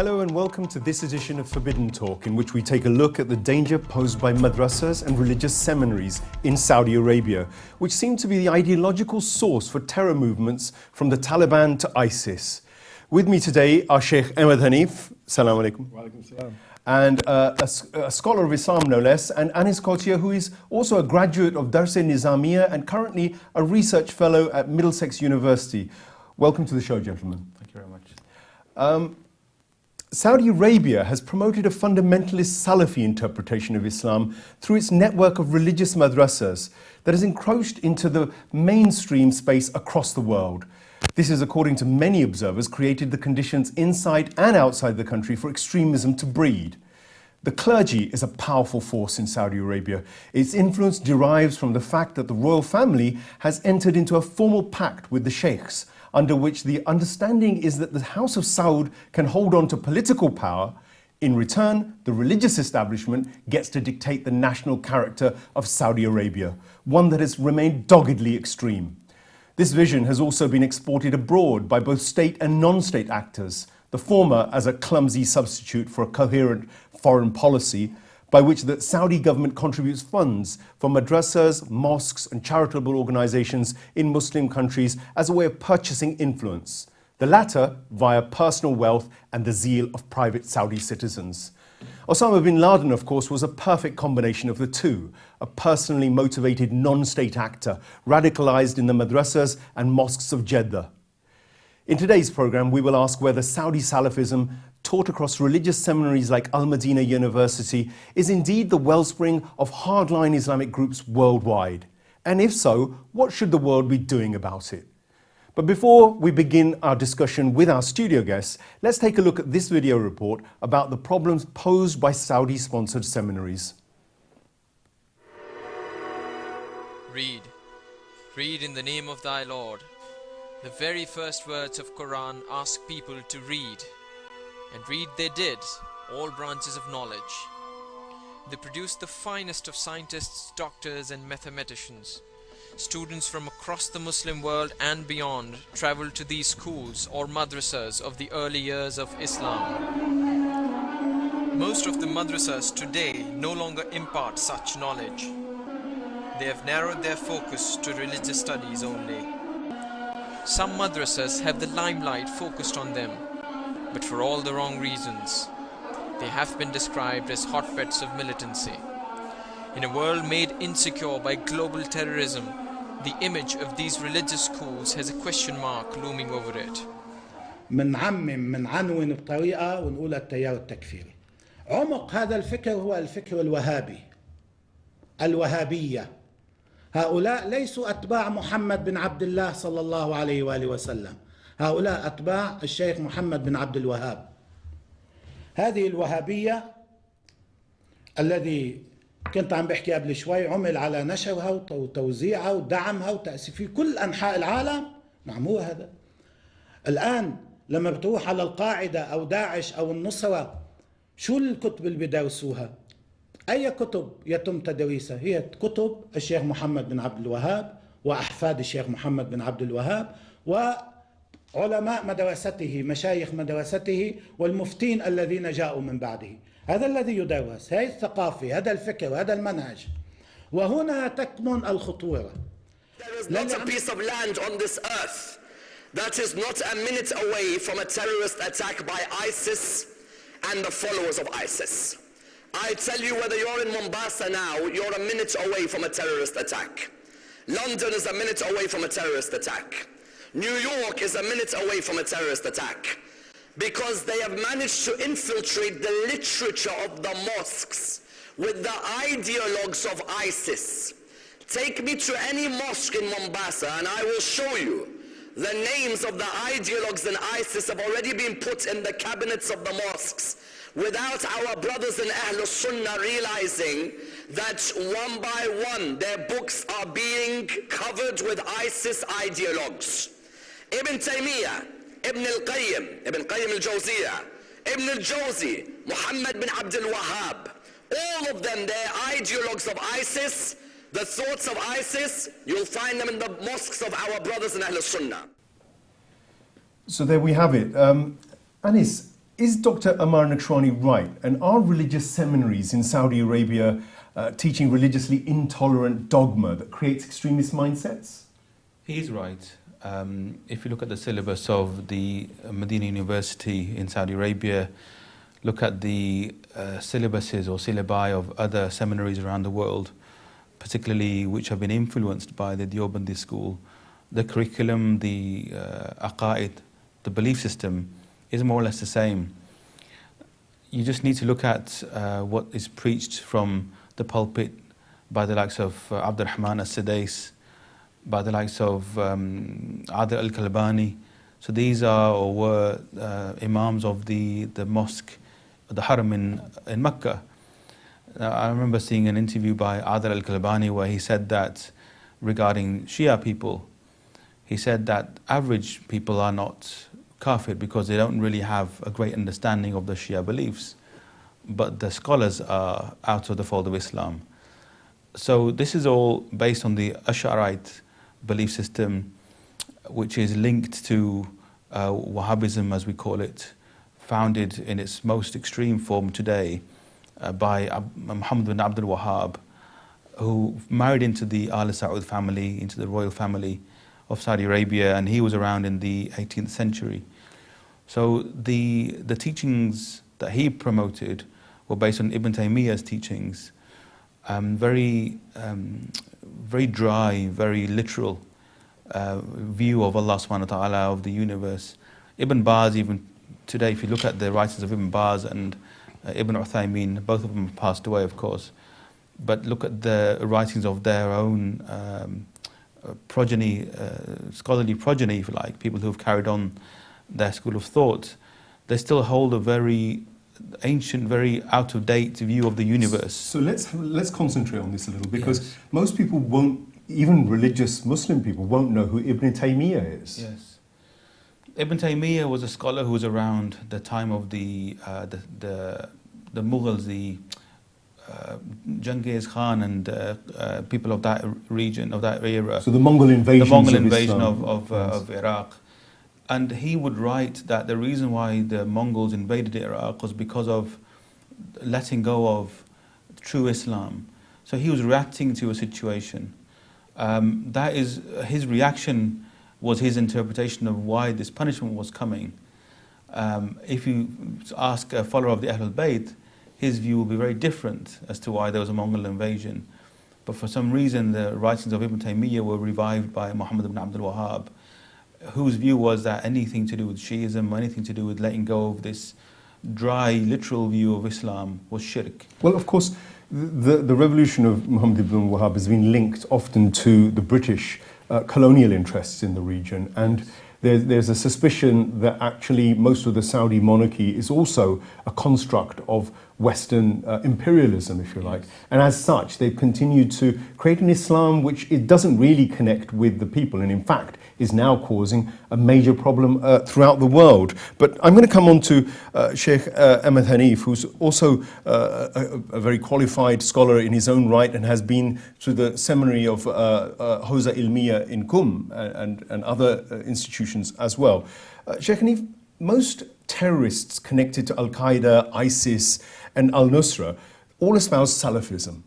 Hello and welcome to this edition of Forbidden Talk, in which we take a look at the danger posed by madrasas and religious seminaries in Saudi Arabia, which seem to be the ideological source for terror movements from the Taliban to ISIS. With me today are Shaykh Ahmed Hanif, Assalamu alaikum. Wa alaikum salam. And a scholar of Islam, no less, and Anis Kotia, who is also a graduate of Darse Nizamiya and currently a research fellow at Middlesex University. Welcome to the show, gentlemen. Thank you very much. Saudi Arabia has promoted a fundamentalist Salafi interpretation of Islam through its network of religious madrasas that has encroached into the mainstream space across the world. This has, according to many observers, created the conditions inside and outside the country for extremism to breed. The clergy is a powerful force in Saudi Arabia. Its influence derives from the fact that the royal family has entered into a formal pact with the Shaykhs, under which the understanding is that the House of Saud can hold on to political power. In return, the religious establishment gets to dictate the national character of Saudi Arabia, one that has remained doggedly extreme. This vision has also been exported abroad by both state and non-state actors, the former as a clumsy substitute for a coherent foreign policy, by which the Saudi government contributes funds for madrasas, mosques and charitable organizations in Muslim countries as a way of purchasing influence. The latter via personal wealth and the zeal of private Saudi citizens. Osama bin Laden, of course, was a perfect combination of the two, a personally motivated non-state actor, radicalized in the madrasas and mosques of Jeddah. In today's program, we will ask whether Saudi Salafism, taught across religious seminaries like Al-Madinah University, is indeed the wellspring of hardline Islamic groups worldwide. And if so, what should the world be doing about it? But before we begin our discussion with our studio guests, let's take a look at this video report about the problems posed by Saudi-sponsored seminaries. Read. Read in the name of thy Lord. The very first words of Quran ask people to read. And read they did, all branches of knowledge. They produced the finest of scientists, doctors and mathematicians. Students from across the Muslim world and beyond traveled to these schools or madrasas of the early years of Islam. Most of the madrasas today no longer impart such knowledge. They have narrowed their focus to religious studies only. Some madrasas have the limelight focused on them, but for all the wrong reasons. They have been described as hotbeds of militancy. In a world made insecure by global terrorism, the image of these religious schools has a question mark looming over it. من عنون بطريقة ونقول التيار التكفيري. عمق هذا الفكر هو الفكر الوهابي. الوهابية. هؤلاء ليسوا أتباع محمد بن عبد الله صلى الله عليه وآله وسلم. هؤلاء أتباع الشيخ محمد بن عبد الوهاب. هذه الوهابية الذي كنت عم بحكي قبل شوي عمل على نشرها وتوزيعها ودعمها وتأسيس في كل أنحاء العالم. نعم هو هذا. الآن لما بتروح على القاعدة أو داعش أو النصرة شو الكتب اللي بدرسوها؟ أي كتب يتم تدريسها؟ هي كتب الشيخ محمد بن عبد الوهاب وأحفاد الشيخ محمد بن عبد الوهاب وعلماء مدرسته مشايخ مدرسته والمفتين الذين جاءوا من بعده. هذا الذي يدرس، هذه الثقافة، هذا الفكر، هذا المنهج. وهنا تكمن الخطورة. There is not a piece of land on this earth that is not a minute away from a terrorist attack by ISIS and the followers of ISIS. I tell you, whether you're in Mombasa now, you're a minute away from a terrorist attack. London is a minute away from a terrorist attack. New York is a minute away from a terrorist attack. Because they have managed to infiltrate the literature of the mosques with the ideologues of ISIS. Take me to any mosque in Mombasa and I will show you the names of the ideologues in ISIS have already been put in the cabinets of the mosques without our brothers in Ahlul Sunnah realizing that one by one their books are being covered with ISIS ideologues. Ibn Taymiyyah, Ibn al-Qayyim, Ibn Qayyim al-Jawziyah, Ibn al-Jawzi, Muhammad bin Abdul Wahhab, all of them, they're ideologues of ISIS. The thoughts of ISIS, you'll find them in the mosques of our brothers in Ahlul Sunnah. So there we have it. Anis, Is Dr. Amar Nakrani right? And are religious seminaries in Saudi Arabia teaching religiously intolerant dogma that creates extremist mindsets? He's right. If you look at the syllabus of the Medina University in Saudi Arabia, look at the syllabuses or syllabi of other seminaries around the world, particularly which have been influenced by the Deobandi school, the curriculum, the aqaid, the belief system is more or less the same. You just need to look at what is preached from the pulpit by the likes of Abd al-Rahman as-Sudais, by the likes of Adil al-Kalbani. So these are or were imams of the mosque, the haram in Mecca. I remember seeing an interview by Adil al-Kalbani where he said that regarding Shia people, he said that average people are not kafir because they don't really have a great understanding of the Shia beliefs, but the scholars are out of the fold of Islam. So this is all based on the Ash'arite belief system, which is linked to Wahhabism, as we call it, founded in its most extreme form today by Muhammad bin Abdul Wahhab, who married into the Al Saud family, into the royal family of Saudi Arabia, and he was around in the 18th century. So the teachings that he promoted were based on Ibn Taymiyyah's teachings, very dry, very literal view of Allah subhanahu wa ta'ala, of the universe. Ibn Baz, even today, if you look at the writings of Ibn Baz and Ibn Uthaymin, both of them have passed away, of course, but look at the writings of their own progeny, scholarly progeny, if you like, people who have carried on their school of thought. They still hold a very ancient, very out-of-date view of the universe. So let's concentrate on this a little, because Yes. most people won't, even religious Muslim people, won't know who Ibn Taymiyyah is. Yes. Ibn Taymiyyah was a scholar who was around the time of the Mughals, the Genghis Khan and people of that region, of that era. So the Mongol invasion. The Mongol invasion of Iraq. And he would write that the reason why the Mongols invaded Iraq was because of letting go of true Islam. So he was reacting to a situation. That is, his reaction was his interpretation of why this punishment was coming. If you ask a follower of the Ahlul Bayt, his view will be very different as to why there was a Mongol invasion. But for some reason, the writings of Ibn Taymiyyah were revived by Muhammad ibn Abdul Wahhab, whose view was that anything to do with Shiism, anything to do with letting go of this dry, literal view of Islam was shirk. Well, of course, the revolution of Muhammad ibn Wahhab has been linked often to the British colonial interests in the region, and there's a suspicion that actually most of the Saudi monarchy is also a construct of Western imperialism, if you like. And as such, they've continued to create an Islam which it doesn't really connect with the people, and in fact is now causing a major problem throughout the world. But I'm going to come on to Shaykh Ahmed Hanif, who's also a very qualified scholar in his own right and has been to the seminary of Hawza Ilmiya in Qum and other institutions as well. Shaykh Hanif, most terrorists connected to Al-Qaeda, ISIS and Al-Nusra all espouse Salafism.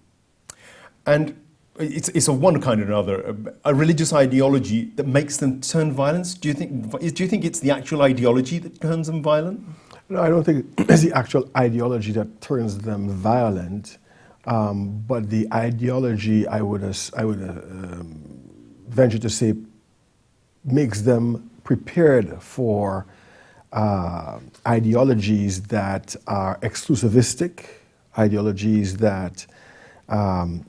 And it's of one kind or another, a religious ideology that makes them turn violent. Do you think it's the actual ideology that turns them violent? No, I don't think it's the actual ideology that turns them violent, but the ideology, I would venture to say, makes them prepared for ideologies that are exclusivistic, ideologies that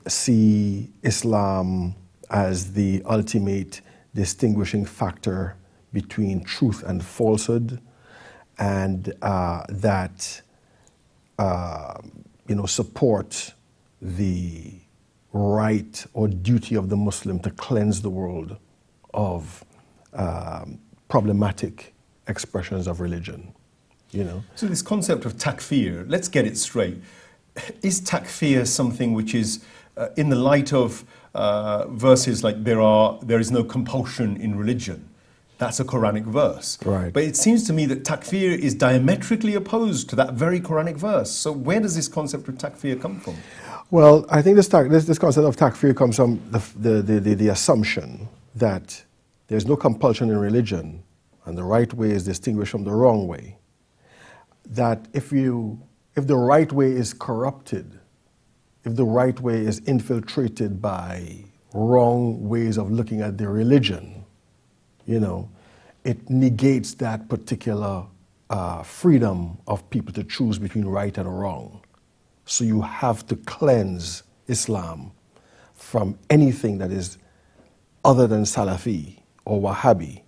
see Islam as the ultimate distinguishing factor between truth and falsehood, and that support the right or duty of the Muslim to cleanse the world of problematic expressions of religion. So this concept of takfir, let's get it straight. Is takfir something which is in the light of verses like there is no compulsion in religion? That's a Quranic verse. Right. But it seems to me that takfir is diametrically opposed to that very Quranic verse. So where does this concept of takfir come from? Well, I think this concept of takfir comes from the assumption that there's no compulsion in religion, and the right way is distinguished from the wrong way. That if the right way is corrupted, if the right way is infiltrated by wrong ways of looking at the religion, it negates that particular freedom of people to choose between right and wrong. So you have to cleanse Islam from anything that is other than Salafi or Wahhabi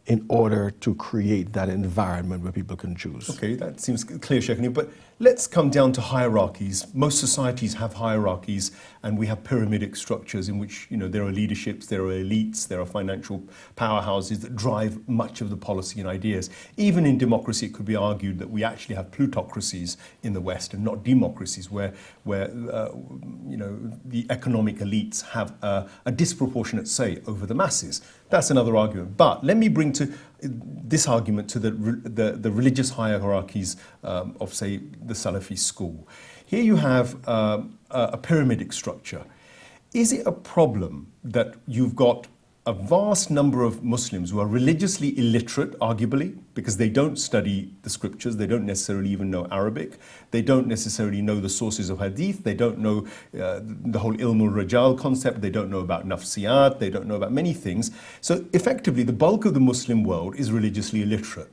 in order to create that environment where people can choose. Okay, that seems clear, Shaykh. But let's come down to hierarchies. Most societies have hierarchies, and we have pyramidic structures in which there are leaderships, there are elites, there are financial powerhouses that drive much of the policy and ideas. Even in democracy, it could be argued that we actually have plutocracies in the West and not democracies, where the economic elites have a disproportionate say over the masses. That's another argument. But let me bring to this argument to the religious hierarchies of, say, the Salafi school. Here you have a pyramidic structure. Is it a problem that you've got a vast number of Muslims who are religiously illiterate, arguably, because they don't study the scriptures, they don't necessarily even know Arabic, they don't necessarily know the sources of hadith, they don't know the whole ilm al-rajal concept, they don't know about nafsiyat, they don't know about many things. So effectively, the bulk of the Muslim world is religiously illiterate.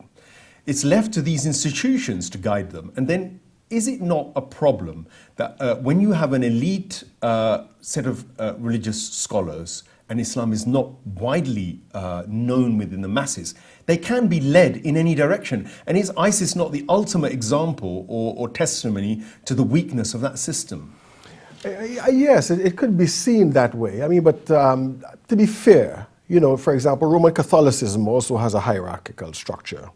It's left to these institutions to guide them. And then is it not a problem that when you have an elite set of religious scholars, and Islam is not widely known within the masses, they can be led in any direction. And is ISIS not the ultimate example or testimony to the weakness of that system? Yes, it could be seen that way. I mean, but to be fair, for example, Roman Catholicism also has a hierarchical structure,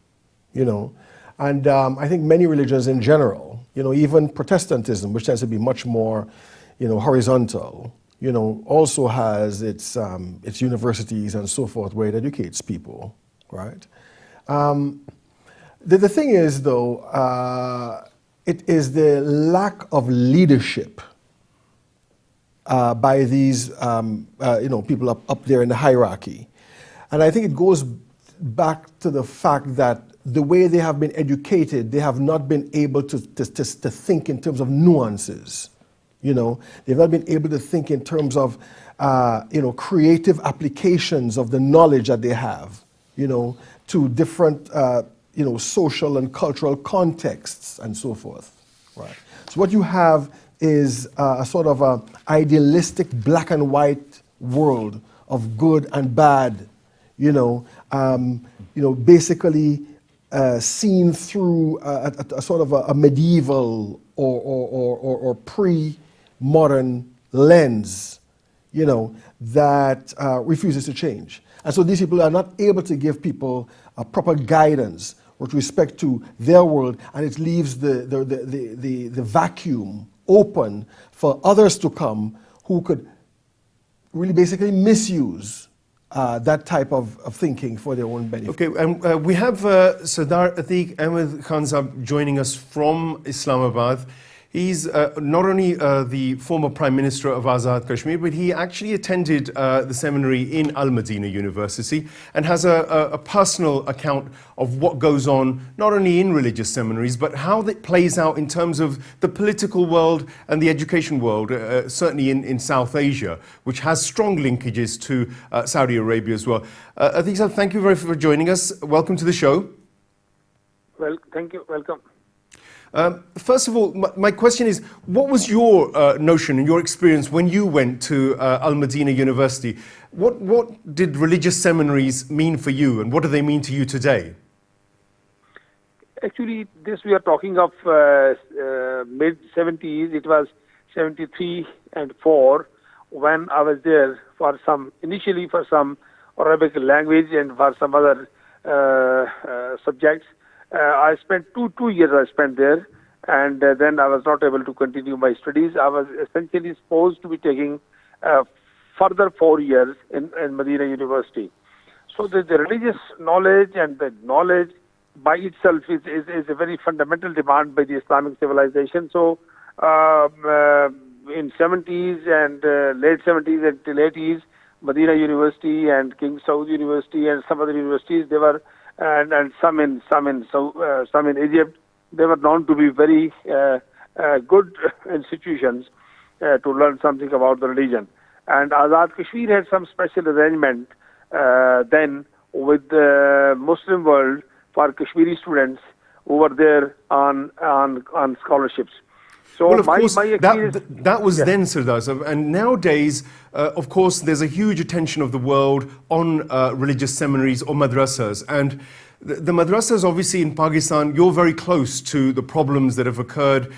and I think many religions in general, even Protestantism, which tends to be much more, horizontal, also has its universities and so forth where it educates people, right? The thing is, though, it is the lack of leadership by these, people up there in the hierarchy. And I think it goes back to the fact that the way they have been educated, they have not been able to think in terms of nuances. They've not been able to think in terms of, creative applications of the knowledge that they have, to different, social and cultural contexts and so forth, right? So what you have is a sort of a idealistic black and white world of good and bad, basically seen through a sort of a medieval or pre-modern lens, that refuses to change. And so these people are not able to give people a proper guidance with respect to their world, and it leaves the vacuum open for others to come who could really basically misuse that type of thinking for their own benefit. Okay, and we have Sardar Atiq Ahmed Khanzab joining us from Islamabad. He's not only the former Prime Minister of Azad Kashmir, but he actually attended the seminary in Al-Madinah University and has a personal account of what goes on, not only in religious seminaries, but how that plays out in terms of the political world and the education world, certainly in South Asia, which has strong linkages to Saudi Arabia as well. Atiq sir, thank you very much for joining us. Welcome to the show. Well, thank you. Welcome. First of all, my question is, what was your notion and your experience when you went to Al-Madinah University? What did religious seminaries mean for you, and what do they mean to you today? Actually, this we are talking of mid-70s. It was 73 and 4 when I was there for initially for some Arabic language and for some other subjects. I spent two years I spent there, and then I was not able to continue my studies. I was essentially supposed to be taking further 4 years in Medina University. So the religious knowledge and the knowledge by itself is a very fundamental demand by the Islamic civilization. So in 70s and late 70s and till 80s, Medina University and King Saud University and some other universities, they were and some in Egypt, they were known to be very good institutions to learn something about the religion. And Azad Kashmir had some special arrangement then with the Muslim world for Kashmiri students who were there on scholarships. So well, of course, my experience, that was then, Sardar. And nowadays, of course, there's a huge attention of the world on religious seminaries or madrasas. And the madrasas, obviously, in Pakistan, you're very close to the problems that have occurred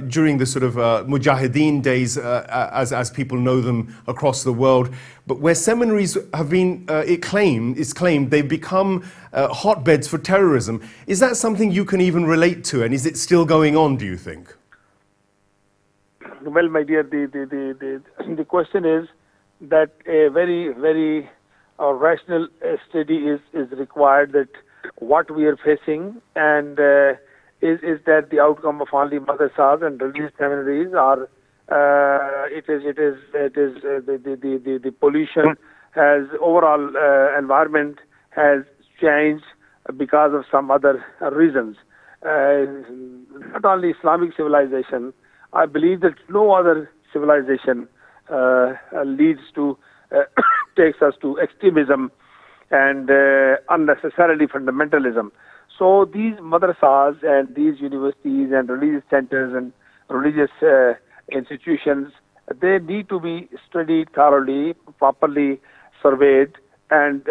during the sort of Mujahideen days, as people know them across the world. But where seminaries have been, it's claimed they've become hotbeds for terrorism. Is that something you can even relate to? And is it still going on, do you think? Well, my dear, the question is that a very, very rational study is required, that what we are facing, and is that the outcome of only madrasas and religious seminaries, or the pollution has overall environment has changed because of some other reasons. Not only Islamic civilization, I believe that no other civilization leads to takes us to extremism and unnecessarily fundamentalism. So these madrasas and these universities and religious centers and religious institutions, they need to be studied thoroughly, properly surveyed, and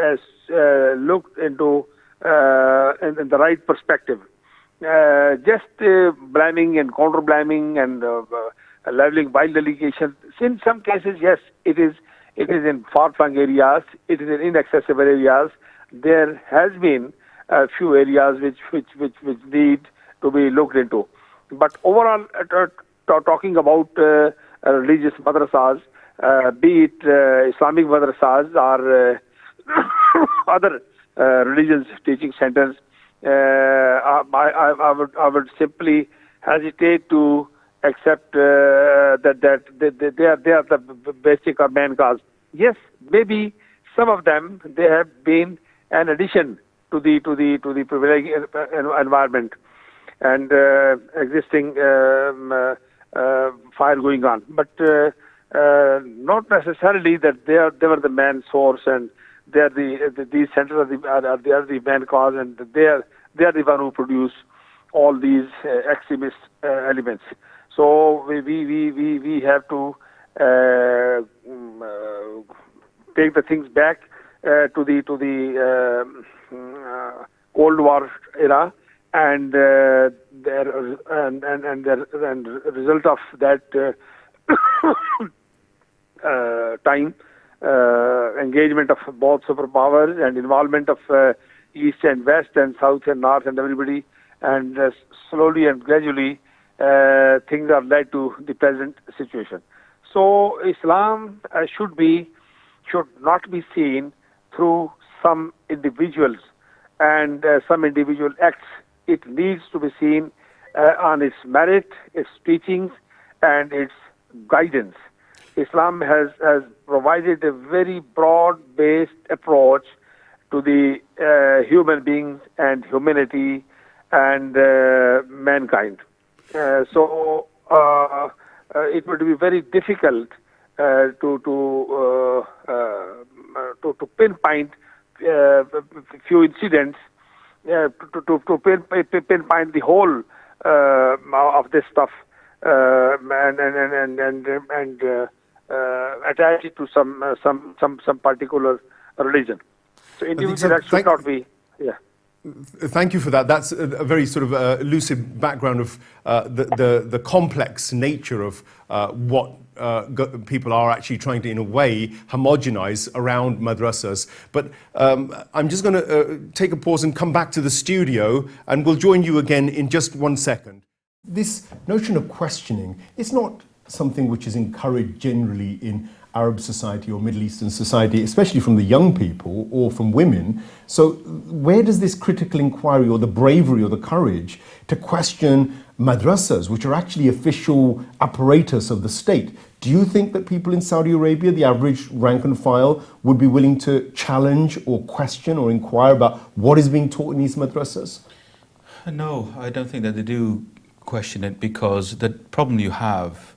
looked into in the right perspective. Just blaming and counter-blaming and leveling wild allegations. In some cases, yes, it is in far-flung areas, it is in inaccessible areas. There has been a few areas which need to be looked into. But overall, talking about religious madrasas, be it Islamic madrasas or other religious teaching centers, I would simply hesitate to accept that they are the basic or main cause. Yes, maybe some of them, they have been an addition to the prevailing environment and existing fire going on, but not necessarily that they were the main source and these centers are the main cause, and they are the one who produce all these extremist elements. So we have to take the things back to the Cold War era, and the result of that time. Engagement of both superpowers and involvement of East and West and South and North and everybody, and slowly and gradually things are led to the present situation. So Islam should not be seen through some individuals and some individual acts. It needs to be seen on its merit, its teachings, and its guidance. Islam has provided a very broad-based approach to the human beings and humanity and mankind. So it would be very difficult to pinpoint few incidents, to pinpoint the whole of this stuff and attach it to some particular religion. So individual acts should not be. Yeah. Thank you for that. That's a very sort of lucid background of the complex nature of what people are actually trying to, in a way, homogenize around madrasas. But I'm just going to take a pause and come back to the studio, and we'll join you again in just 1 second. This notion of questioning, it's not something which is encouraged generally in Arab society or Middle Eastern society, especially from the young people or from women. So where does this critical inquiry or the bravery or the courage to question madrasas, which are actually official apparatus of the state? Do you think that people in Saudi Arabia, the average rank and file, would be willing to challenge or question or inquire about what is being taught in these madrasas? No, I don't think that they do question it, because the problem you have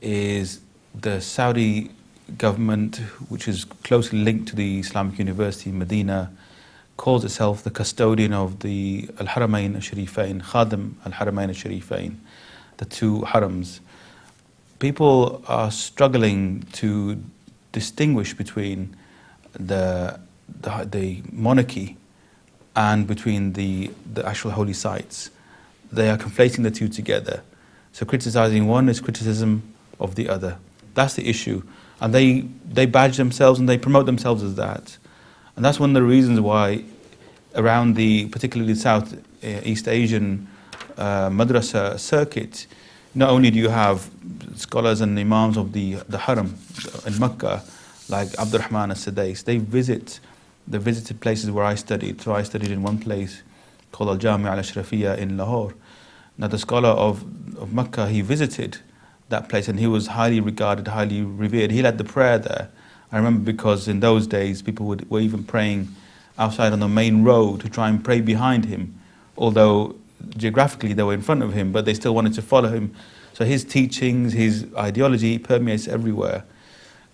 is the Saudi government, which is closely linked to the Islamic University in Medina, calls itself the custodian of the Al-Haramain Al-Sharifain, Khadim Al-Haramain Al-Sharifain, the two harams. People are struggling to distinguish between the monarchy and between the actual holy sites. They are conflating the two together. So criticizing one is criticism of the other. That's the issue. And they badge themselves and they promote themselves as that. And that's one of the reasons why around the, particularly South East Asian madrasa circuit, not only do you have scholars and imams of the haram in Mecca, like Abdurrahman al-Sadais, they visited places where I studied. So I studied in one place called Al-Jami' al-Ashrafiyya in Lahore. Now the scholar of Mecca, he visited that place and he was highly regarded, highly revered. He led the prayer there. I remember because in those days people were even praying outside on the main road to try and pray behind him, although geographically they were in front of him, but they still wanted to follow him. So his teachings, his ideology permeates everywhere.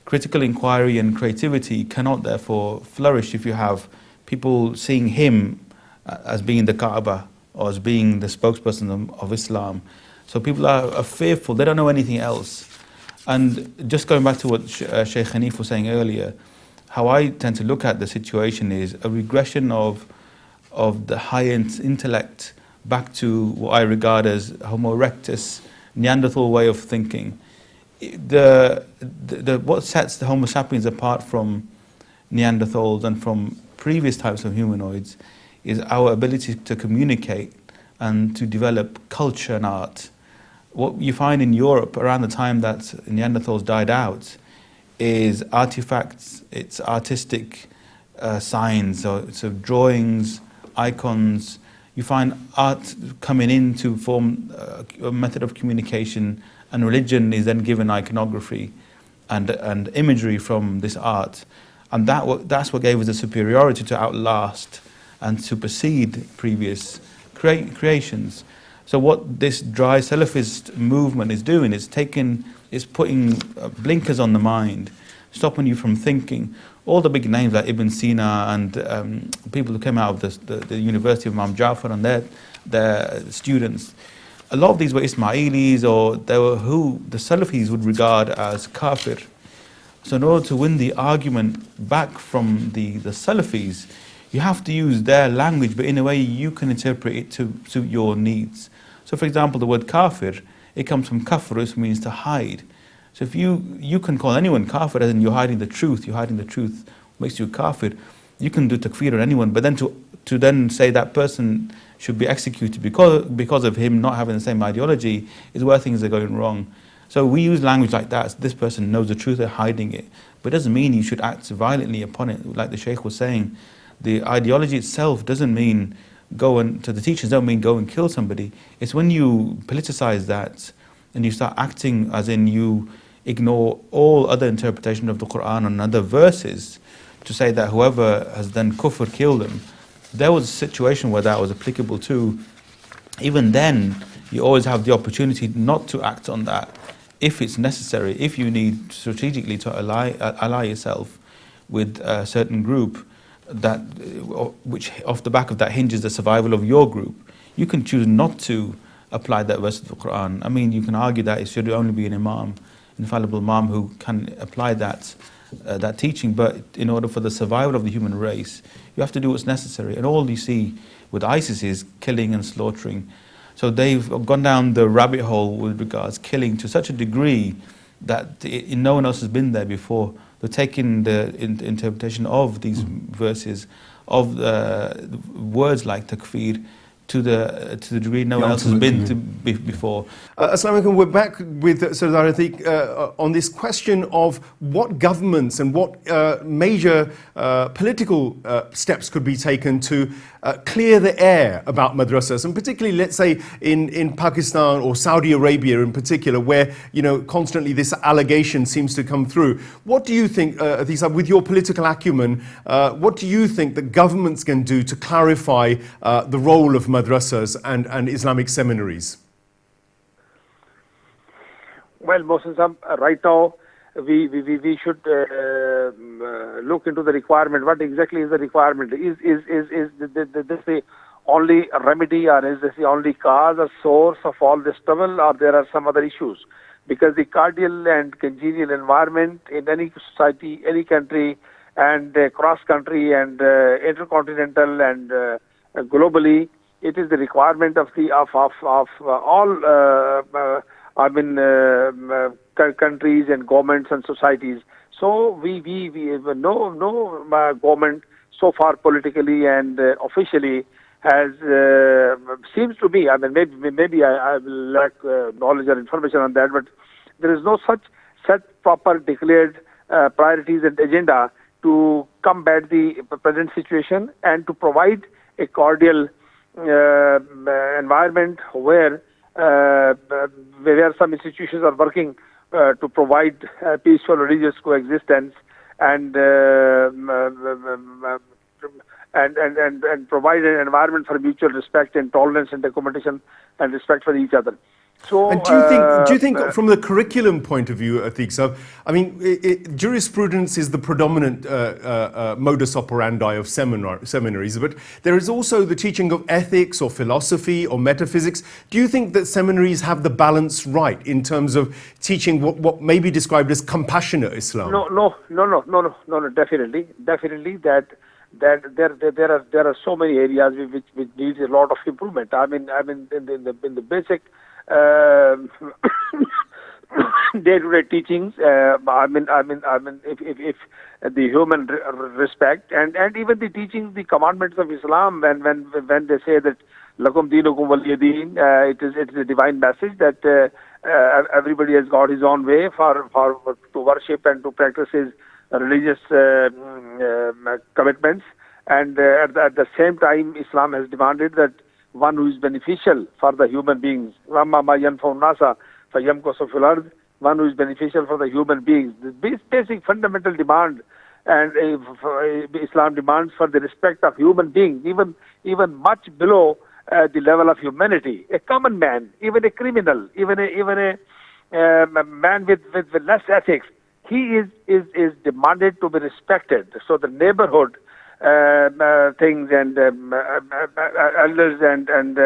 Critical inquiry and creativity cannot therefore flourish if you have people seeing him as being the Kaaba or as being the spokesperson of Islam. So people are fearful, they don't know anything else. And just going back to what Shaykh Hanif was saying earlier, how I tend to look at the situation is a regression of the high-end intellect back to what I regard as Homo erectus, Neanderthal way of thinking. What sets the Homo sapiens apart from Neanderthals and from previous types of humanoids is our ability to communicate and to develop culture and art. What you find in Europe around the time that Neanderthals died out is artifacts, it's artistic signs, so drawings, icons. You find art coming in to form a method of communication, and religion is then given iconography and imagery from this art. And that's what gave us the superiority to outlast and supersede previous creations. So what this dry Salafist movement is doing is putting blinkers on the mind, stopping you from thinking. All the big names like Ibn Sina and people who came out of the University of Imam Ja'far and their students, a lot of these were Ismailis, or they were who the Salafis would regard as kafir. So in order to win the argument back from the Salafis, you have to use their language, but in a way you can interpret it to suit your needs. So for example, the word kafir, it comes from kafr, which means to hide. So if you can call anyone kafir, as in you're hiding the truth makes you kafir. You can do takfir on anyone, but then to then say that person should be executed because of him not having the same ideology is where things are going wrong. So we use language like that. So this person knows the truth, they're hiding it. But it doesn't mean you should act violently upon it. Like the Shaykh was saying, the ideology itself doesn't mean to the teachers don't mean go and kill somebody. It's when you politicize that and you start acting as in you ignore all other interpretation of the Quran and other verses to say that whoever has done kufr, kill them. There was a situation where that was applicable too. Even then, you always have the opportunity not to act on that if it's necessary, if you need strategically to ally yourself with a certain group which off the back of that hinges the survival of your group. You can choose not to apply that verse of the Quran. I mean, you can argue that it should only be an imam, infallible imam, who can apply that teaching, but in order for the survival of the human race, you have to do what's necessary. And all you see with ISIS is killing and slaughtering. So they've gone down the rabbit hole with regards killing to such a degree that no one else has been there before. They're taking the interpretation of these verses, of words like takfir, to the degree no one else has been to before. Assalamu alaikum. We're back with Sardar Atiq on this question of what governments and what major political steps could be taken to clear the air about madrasas, and particularly, let's say, in Pakistan or Saudi Arabia in particular, where constantly this allegation seems to come through. What do you think, Atiq Sahab, with your political acumen, what do you think that governments can do to clarify the role of madrasas and Islamic seminaries? Well, Mohsen, right now we should look into the requirement. What exactly is the requirement? Is this the only remedy, or is this the only cause or source of all this trouble, or there are some other issues? Because the cordial and congenial environment in any society, any country, and cross-country and intercontinental and globally, it is the requirement of all countries and governments and societies. So we no government so far politically and officially has seems to be. I mean, maybe I will lack knowledge or information on that, but there is no such set proper declared priorities and agenda to combat the present situation and to provide a cordial environment where some institutions are working to provide peaceful religious coexistence and provide an environment for mutual respect and tolerance and accommodation and respect for each other. So, and do you think from the curriculum point of view, Atiq Sahab, I mean, jurisprudence is the predominant modus operandi of seminaries, but there is also the teaching of ethics or philosophy or metaphysics. Do you think that seminaries have the balance right in terms of teaching what may be described as compassionate Islam? No, definitely that there are so many areas which needs a lot of improvement. I mean in the basic day-to-day teachings. If the human respect and even the teachings, the commandments of Islam, when they say that lakum dinukum waliya deen, it's a divine message that everybody has got his own way for to worship and to practice his religious commitments, and at the same time Islam has demanded that one who is beneficial for the human beings, one who is beneficial for the human beings. The basic fundamental demand and Islam demands for the respect of human beings, even much below the level of humanity. A common man, even a criminal, even a man with less ethics, he is demanded to be respected. So the neighborhood things and elders and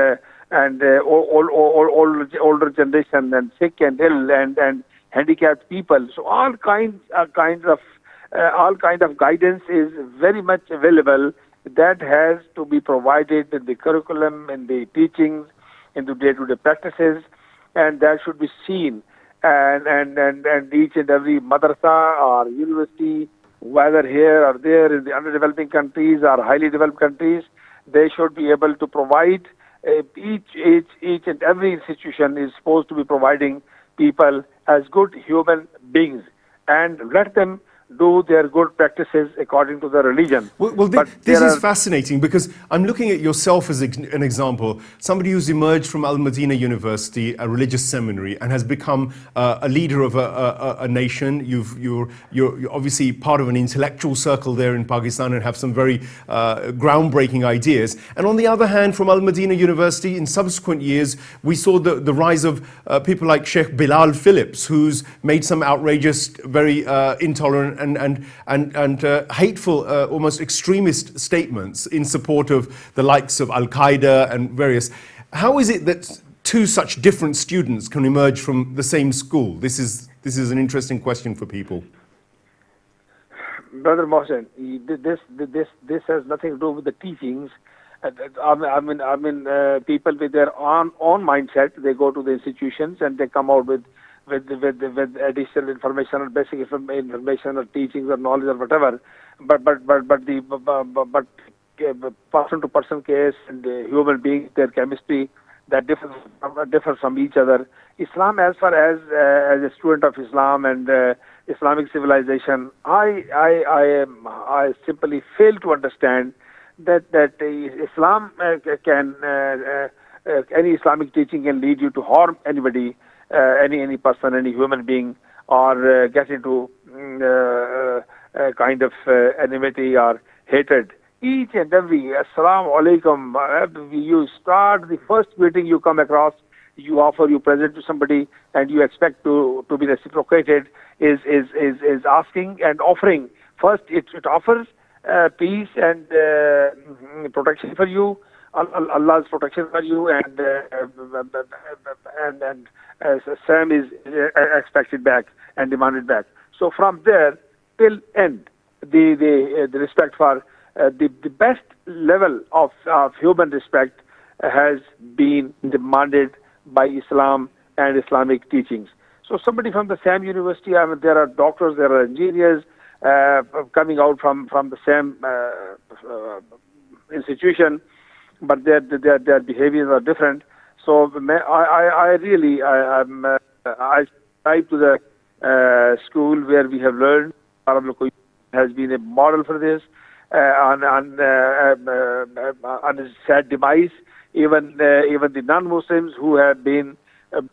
older generation and sick and ill and handicapped people. So all kinds of guidance is very much available. That has to be provided in the curriculum, in the teachings, in the day-to-day practices, and that should be seen. And each and every madrasa or university, whether here or there in the underdeveloping countries or highly developed countries, they should be able to provide, each and every institution is supposed to be providing people as good human beings and let them do their good practices according to their religion. Well, this is fascinating because I'm looking at yourself as an example, somebody who's emerged from Al-Madinah University, a religious seminary, and has become a leader of a nation. You're obviously part of an intellectual circle there in Pakistan and have some very groundbreaking ideas. And on the other hand, from Al-Madinah University, in subsequent years, we saw the rise of people like Shaykh Bilal Phillips, who's made some outrageous, very intolerant and hateful, almost extremist statements in support of the likes of Al-Qaeda and various. How is it that two such different students can emerge from the same school? This is an interesting question for people. Brother Mohsen, this has nothing to do with the teachings. People with their own mindset, they go to the institutions and they come out with additional information or basic information or teachings or knowledge or whatever, but person-to-person case and human beings, their chemistry, that differ from each other. Islam, as far as a student of Islam and Islamic civilization, I simply fail to understand that Islam can any Islamic teaching can lead you to harm anybody, any person, any human being, or get into kind of enmity or hatred. Each and every Assalamu alaikum, you start the first meeting you come across, you offer, you present to somebody, and you expect to be reciprocated, is asking and offering. First, it offers peace and protection for you, Allah's protection for you, and same is expected back and demanded back. So from there till end, the respect for the best level of human respect has been demanded by Islam and Islamic teachings. So somebody from the same university, I mean, there are doctors, there are engineers coming out from the same institution, but their behaviors are different. So I strive to the school where we have learned. Arabic has been a model for this. On his sad demise, even the non-Muslims who have been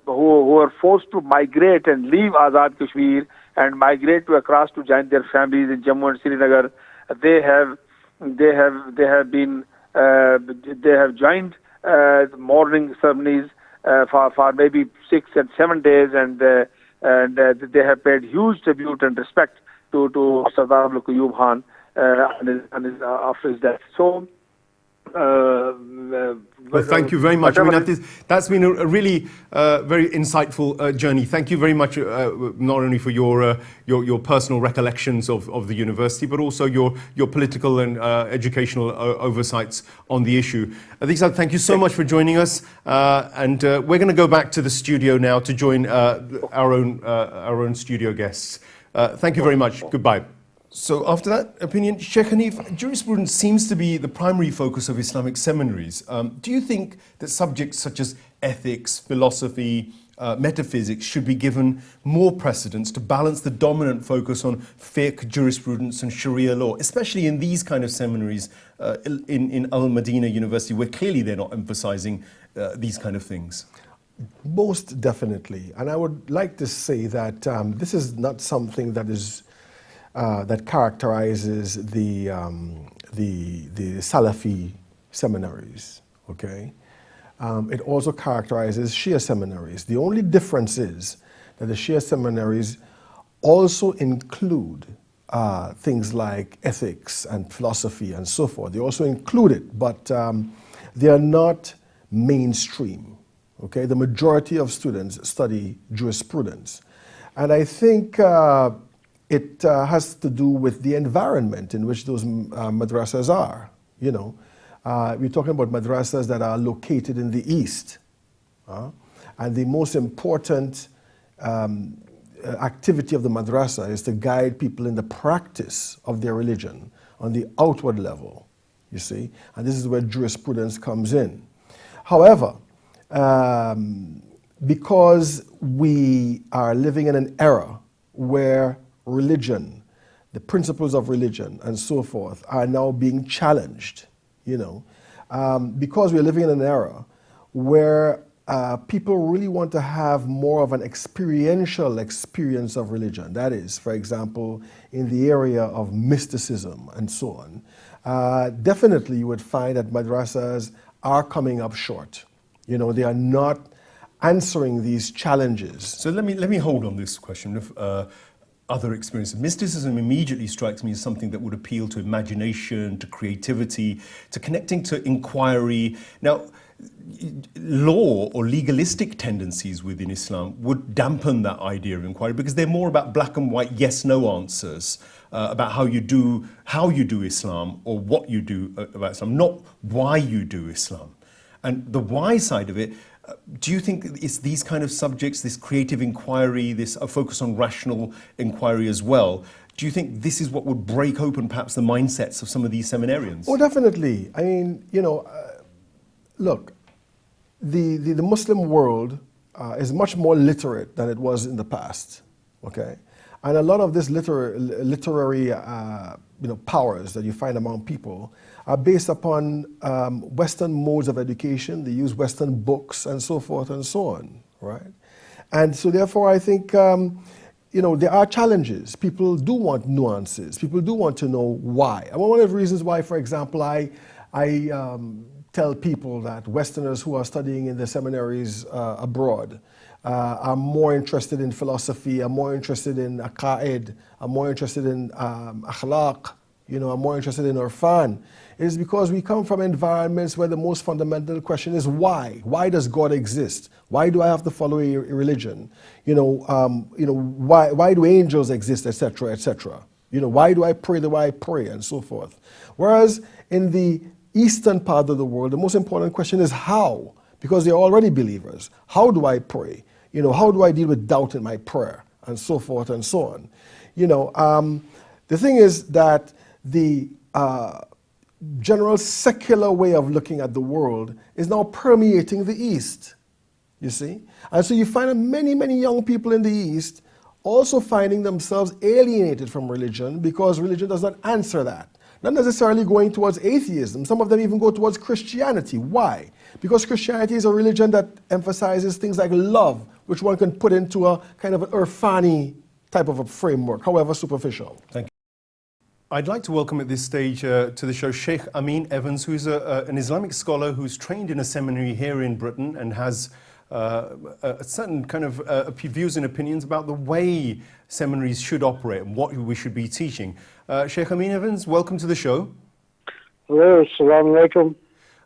who are forced to migrate and leave Azad Kashmir and migrate across to join their families in Jammu and Srinagar, they have joined mourning ceremonies for maybe 6 and 7 days, and they have paid huge tribute and respect to Sardar Qayyum Khan after his death. So, well, thank you very much. I mean, that's been a really very insightful journey. Thank you very much, not only for your personal recollections of the university, but also your political and educational oversights on the issue. Adisa, thank you so much for joining us, and we're going to go back to the studio now to join our own studio guests. Thank you very much. Goodbye. So after that opinion, Sheikh Hanif, jurisprudence seems to be the primary focus of Islamic seminaries. Do you think that subjects such as ethics, philosophy, metaphysics should be given more precedence to balance the dominant focus on fiqh, jurisprudence and Sharia law, especially in these kind of seminaries in Al-Madinah University, where clearly they're not emphasizing these kind of things? Most definitely. And I would like to say that this is not something that is that characterizes the Salafi seminaries, okay? It also characterizes Shia seminaries. The only difference is that the Shia seminaries also include things like ethics and philosophy and so forth. They also include it, but they are not mainstream, okay? The majority of students study jurisprudence. And I think it has to do with the environment in which those madrasas are. You know, we're talking about madrasas that are located in the east. And the most important activity of the madrasa is to guide people in the practice of their religion on the outward level, you see. And this is where jurisprudence comes in. However, because we are living in an era where religion, the principles of religion and so forth are now being challenged, you know, because we're living in an era where people really want to have more of an experiential experience of religion. That is, for example, in the area of mysticism and so on. Definitely you would find that madrasas are coming up short. You know, they are not answering these challenges. So let me hold on this question of other experiences. Mysticism immediately strikes me as something that would appeal to imagination, to creativity, to connecting to inquiry. Now, law or legalistic tendencies within Islam would dampen that idea of inquiry because they're more about black and white yes-no answers about how you do Islam or what you do about Islam, not why you do Islam. And the why side of it, do you think it's these kind of subjects, this creative inquiry, this focus on rational inquiry as well, Do you think this is what would break open perhaps the mindsets of some of these seminarians? Oh, definitely. I mean, look, the Muslim world is much more literate than it was in the past, okay? And a lot of this literary powers that you find among people are based upon Western modes of education. They use Western books and so forth and so on, right? And so therefore I think, there are challenges. People do want nuances. People do want to know why. And one of the reasons why, for example, I tell people that Westerners who are studying in the seminaries abroad are more interested in philosophy, are more interested in aqaid, are more interested in akhlaq, are more interested in irfan, is because we come from environments where the most fundamental question is why? Why does God exist? Why do I have to follow a religion? Why do angels exist, etc., etc.? Why do I pray the way I pray, and so forth. Whereas in the eastern part of the world, the most important question is how, because they're already believers. How do I pray? How do I deal with doubt in my prayer, and so forth and so on. The thing is that the general secular way of looking at the world is now permeating the East, you see? And so you find many, many young people in the East also finding themselves alienated from religion because religion does not answer that. Not necessarily going towards atheism. Some of them even go towards Christianity. Why? Because Christianity is a religion that emphasizes things like love, which one can put into a kind of an Irfani type of a framework, however superficial. Thank you. I'd like to welcome at this stage to the show Shaykh Amin Evans, who's an Islamic scholar who's trained in a seminary here in Britain and has a certain kind of views and opinions about the way seminaries should operate and what we should be teaching. Shaykh Amin Evans, welcome to the show. Hello, assalamu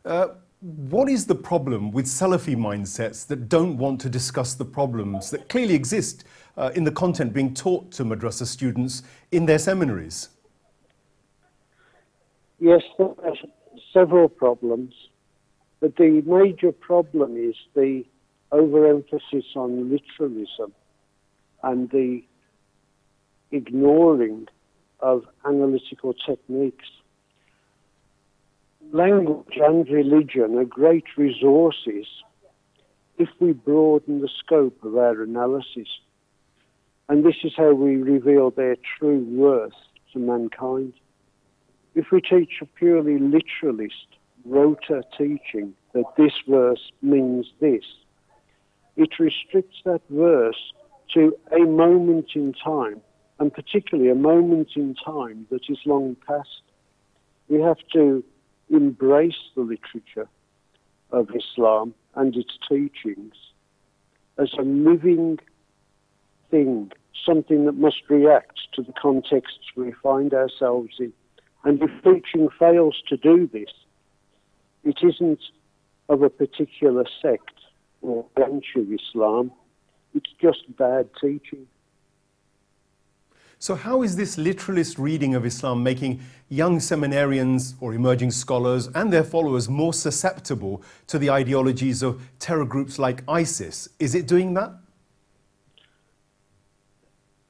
alaikum. What is the problem with Salafi mindsets that don't want to discuss the problems that clearly exist in the content being taught to Madrasa students in their seminaries? Yes, there are several problems, but the major problem is the overemphasis on literalism and the ignoring of analytical techniques. Language and religion are great resources if we broaden the scope of our analysis. And this is how we reveal their true worth to mankind. If we teach a purely literalist, rota teaching that this verse means this, it restricts that verse to a moment in time, and particularly a moment in time that is long past. We have to embrace the literature of Islam and its teachings as a living thing, something that must react to the contexts we find ourselves in. And if teaching fails to do this, it isn't of a particular sect or branch of Islam, it's just bad teaching. So how is this literalist reading of Islam making young seminarians or emerging scholars and their followers more susceptible to the ideologies of terror groups like ISIS? Is it doing that?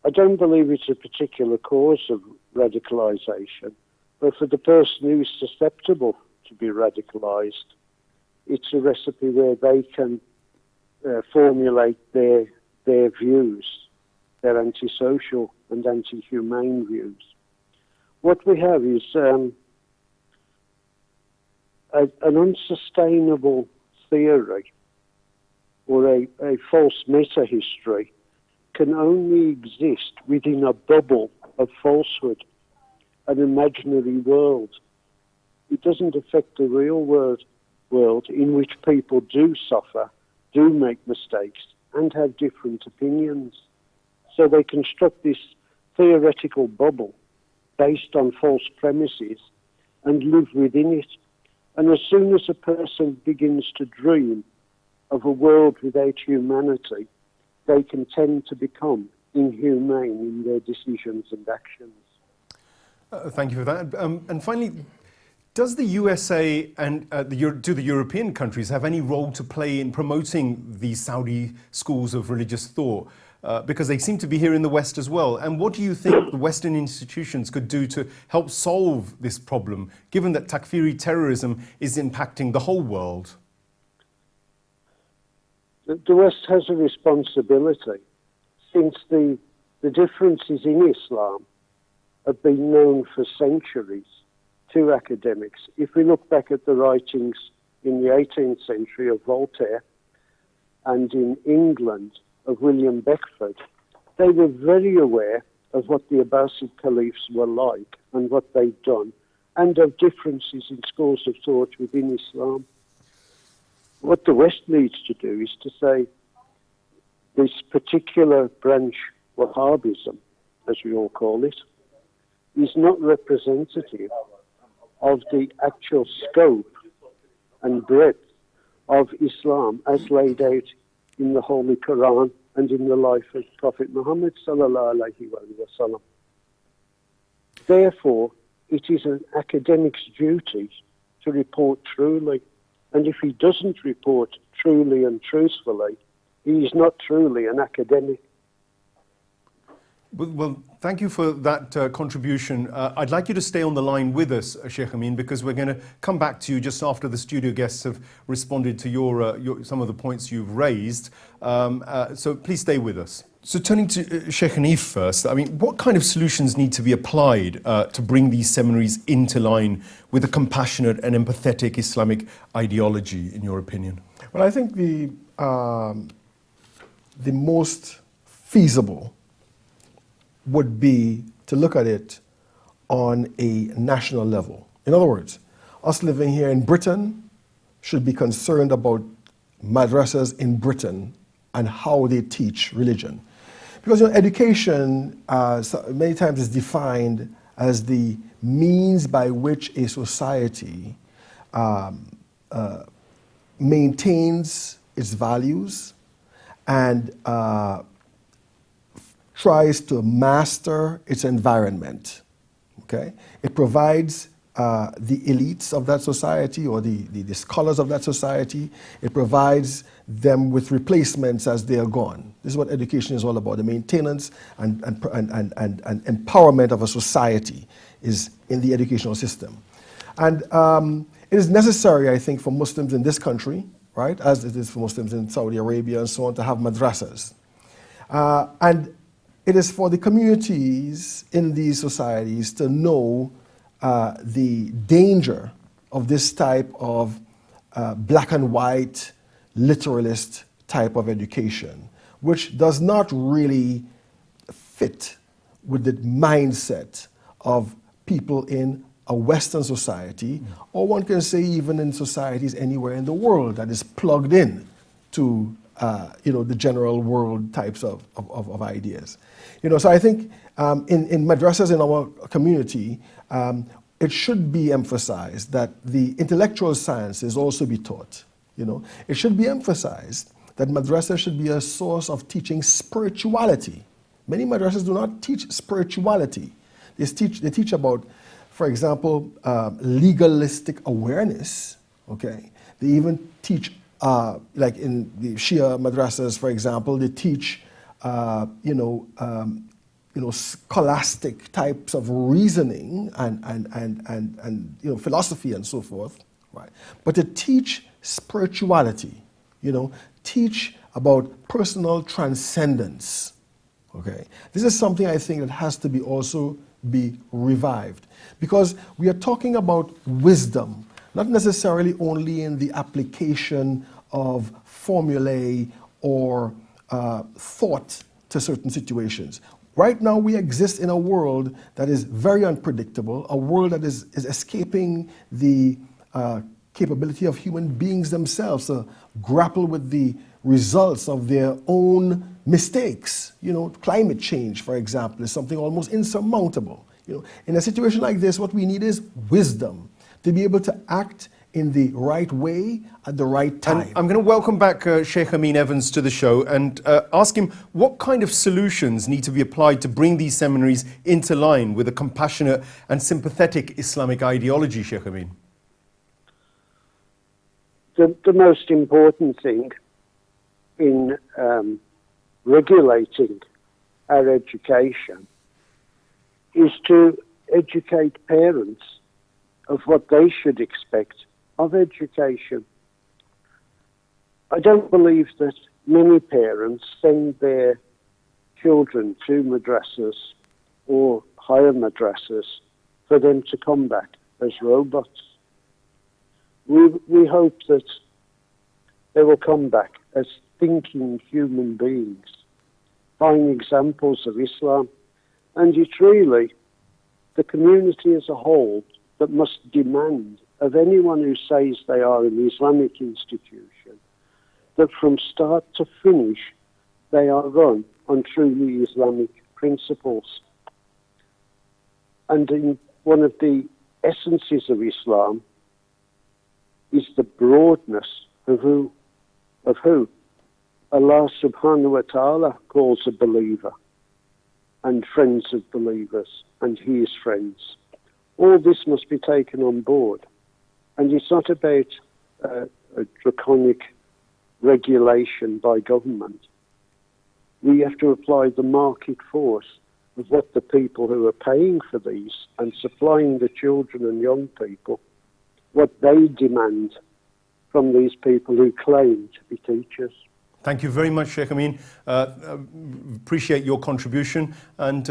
I don't believe it's a particular cause of radicalization, but for the person who is susceptible to be radicalized, it's a recipe where they can formulate their views, their antisocial and anti-humane views. What we have is an unsustainable theory or a false meta-history can only exist within a bubble of falsehood, an imaginary world. It doesn't affect the real world in which people do suffer, do make mistakes, and have different opinions. So they construct this theoretical bubble based on false premises and live within it. And as soon as a person begins to dream of a world without humanity, they can tend to become inhumane in their decisions and actions. Thank you for that. And finally, does the USA and do the European countries have any role to play in promoting these Saudi schools of religious thought? because they seem to be here in the West as well. And what do you think the Western institutions could do to help solve this problem, given that Takfiri terrorism is impacting the whole world? The West has a responsibility, since the differences in Islam have been known for centuries to academics. If we look back at the writings in the 18th century of Voltaire and in England of William Beckford, they were very aware of what the Abbasid caliphs were like and what they'd done, and of differences in schools of thought within Islam. What the West needs to do is to say this particular branch, Wahhabism, as we all call it, is not representative of the actual scope and breadth of Islam as laid out in the Holy Quran and in the life of Prophet Muhammad sallallahu alaihi wasallam. Therefore, it is an academic's duty to report truly. And if he doesn't report truly and truthfully, he is not truly an academic. Well, thank you for that contribution. I'd like you to stay on the line with us, Shaykh Amin, because we're going to come back to you just after the studio guests have responded to your some of the points you've raised. So please stay with us. So turning to Shaykh Hanif first, I mean, what kind of solutions need to be applied to bring these seminaries into line with a compassionate and empathetic Islamic ideology, in your opinion? Well, I think the most feasible would be to look at it on a national level. In other words, us living here in Britain should be concerned about madrasas in Britain and how they teach religion. Because education many times is defined as the means by which a society maintains its values and tries to master its environment. Okay? It provides the elites of that society or the scholars of that society. It provides them with replacements as they are gone. This is what education is all about. The maintenance and empowerment of a society is in the educational system. And it is necessary, I think, for Muslims in this country, right, as it is for Muslims in Saudi Arabia and so on, to have madrasas. And it is for the communities in these societies to know the danger of this type of black and white, literalist type of education, which does not really fit with the mindset of people in a Western society, or one can say even in societies anywhere in the world that is plugged in to the general world types of ideas. So I think in madrasas in our community, it should be emphasized that the intellectual sciences also be taught. It should be emphasized that madrasa should be a source of teaching spirituality. Many madrasas do not teach spirituality. They teach about, for example, legalistic awareness. Okay, they even teach, like in the Shia madrasas, for example, they teach, scholastic types of reasoning and philosophy and so forth, right? But to teach spirituality, teach about personal transcendence. Okay, this is something I think that has to be revived, because we are talking about wisdom, not necessarily only in the application of formulae or thought to certain situations. Right now we exist in a world that is very unpredictable, a world that is escaping the capability of human beings themselves to grapple with the results of their own mistakes. Climate change, for example, is something almost insurmountable. In a situation like this, what we need is wisdom to be able to act in the right way at the right time. And I'm going to welcome back Shaykh Amin Evans to the show and ask him what kind of solutions need to be applied to bring these seminaries into line with a compassionate and sympathetic Islamic ideology, Shaykh Amin. The most important thing in regulating our education is to educate parents of what they should expect of education. I don't believe that many parents send their children to madrasas or higher madrasas for them to come back as robots. We hope that they will come back as thinking human beings, fine examples of Islam, and it's really the community as a whole that must demand of anyone who says they are an Islamic institution that from start to finish they are run on truly Islamic principles. And in one of the essences of Islam is the broadness of who Allah subhanahu wa ta'ala calls a believer, and friends of believers, and his friends. All this must be taken on board. And it's not about a draconic regulation by government. We have to apply the market force of what the people who are paying for these and supplying the children and young people, what they demand from these people who claim to be teachers. Thank you very much, Shaykh Amin. Appreciate your contribution. And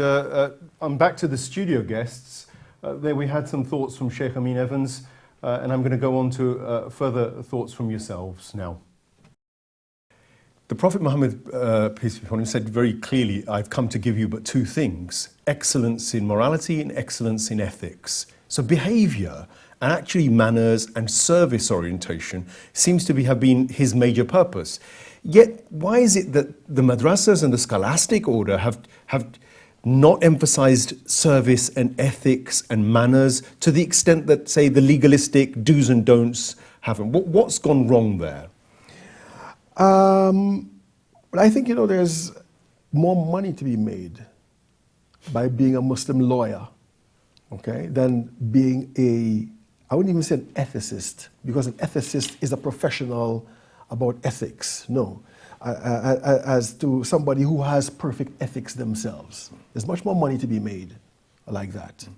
I'm back to the studio guests. There we had some thoughts from Shaykh Amin Evans, and I'm going to go on to further thoughts from yourselves now. The Prophet Muhammad, peace be upon him, said very clearly, I've come to give you but two things, excellence in morality and excellence in ethics. So behavior and actually manners and service orientation seems to have been his major purpose. Yet, why is it that the madrasas and the scholastic order have not emphasized service and ethics and manners to the extent that, say, the legalistic do's and don'ts haven't? What's gone wrong there? But I think, there's more money to be made by being a Muslim lawyer, okay, than being I wouldn't even say an ethicist, because an ethicist is a professional about ethics. No, as to somebody who has perfect ethics themselves. There's much more money to be made like that.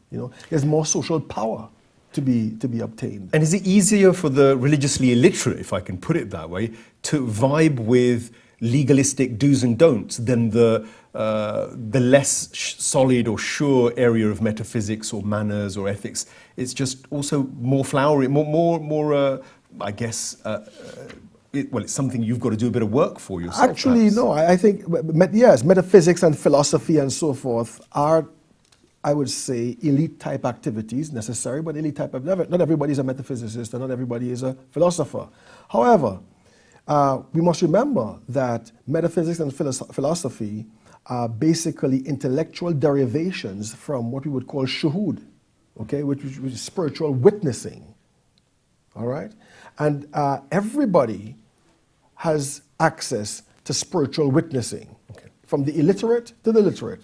There's more social power to be obtained. And is it easier for the religiously illiterate, if I can put it that way, to vibe with legalistic do's and don'ts than the less solid or sure area of metaphysics or manners or ethics? It's just also more flowery, more. I guess. It's something you've got to do a bit of work for yourself. Actually, perhaps. no. I think yes, metaphysics and philosophy and so forth are, I would say, elite type activities, necessary, but elite type of, not everybody is a metaphysicist and not everybody is a philosopher. However, we must remember that metaphysics and philosophy are basically intellectual derivations from what we would call shuhud, okay, which is spiritual witnessing, all right? And everybody has access to spiritual witnessing, okay, from the illiterate to the literate.